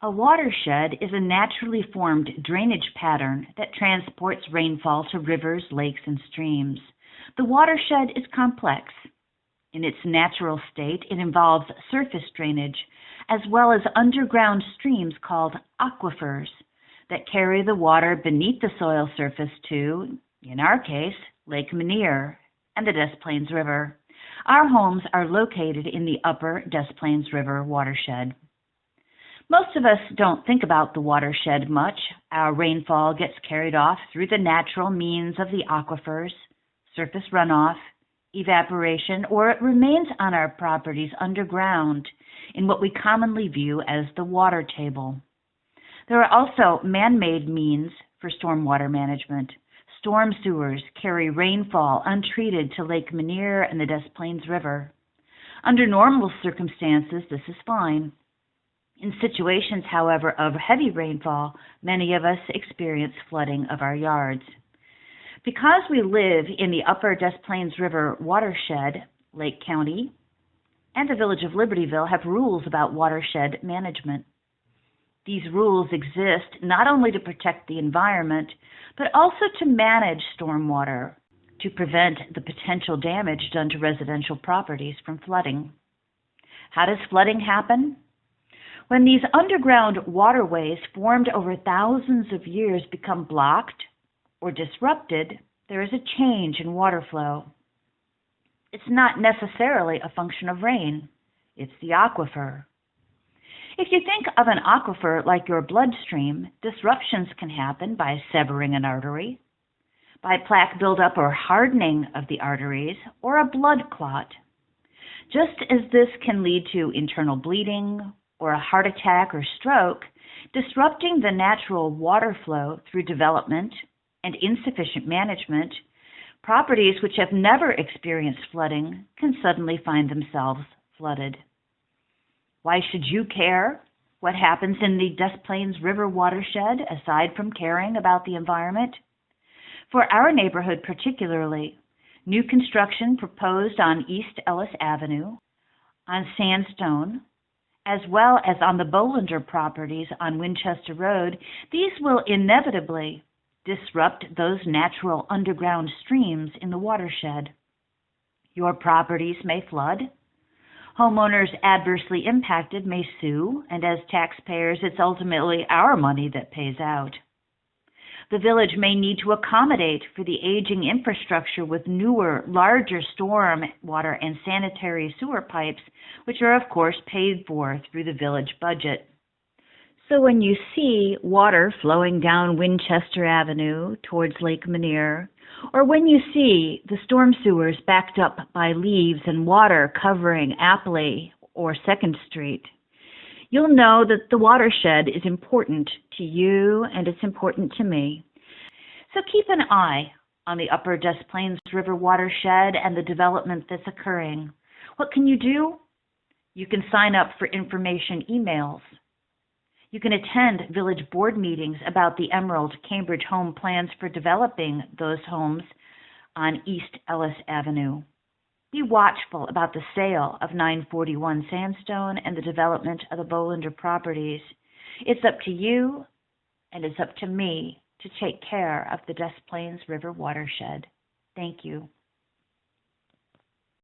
A watershed is a naturally formed drainage pattern that transports rainfall to rivers, lakes, and streams. The watershed is complex. In its natural state, it involves surface drainage as well as underground streams called aquifers that carry the water beneath the soil surface to, in our case, Lake Meniere and the Des Plaines River. Our homes are located in the Upper DesPlaines River watershed. Most of us don't think about the watershed much. Our rainfall gets carried off through the natural means of the aquifers, surface runoff, evaporation, or it remains on our properties underground in what we commonly view as the water table. There are also man-made means for stormwater management. Storm sewers carry rainfall untreated to Lake Meniere and the Des Plaines River. Under normal circumstances, this is fine. In situations, however, of heavy rainfall, many of us experience flooding of our yards. Because we live in the Upper DesPlaines River watershed, Lake County and the Village of Libertyville have rules about watershed management. These rules exist not only to protect the environment, but also to manage stormwater to prevent the potential damage done to residential properties from flooding. How does flooding happen? When these underground waterways formed over thousands of years become blocked or disrupted, there is a change in water flow. It's not necessarily a function of rain. It's the aquifer. If you think of an aquifer like your bloodstream, disruptions can happen by severing an artery, by plaque buildup or hardening of the arteries, or a blood clot. Just as this can lead to internal bleeding or a heart attack or stroke, disrupting the natural water flow through development and insufficient management, properties which have never experienced flooding can suddenly find themselves flooded. Why should you care what happens in the Des Plaines River watershed aside from caring about the environment? For our neighborhood particularly, new construction proposed on East Ellis Avenue, on Sandstone, as well as on the Bolander properties on Winchester Road, these will inevitably disrupt those natural underground streams in the watershed. Your properties may flood. Homeowners adversely impacted may sue, and as taxpayers, it's ultimately our money that pays out. The village may need to accommodate for the aging infrastructure with newer, larger storm water and sanitary sewer pipes, which are, of course, paid for through the village budget. So when you see water flowing down Winchester Avenue towards Lake Meniere, or when you see the storm sewers backed up by leaves and water covering Apley or 2nd Street, you'll know that the watershed is important to you and it's important to me. So keep an eye on the Upper DesPlaines River watershed and the development that's occurring. What can you do? You can sign up for information emails. You can attend village board meetings about the Emerald Cambridge home plans for developing those homes on East Ellis Avenue. Be watchful about the sale of 941 Sandstone and the development of the Bolander properties. It's up to you and it's up to me to take care of the Des Plaines River watershed. Thank you.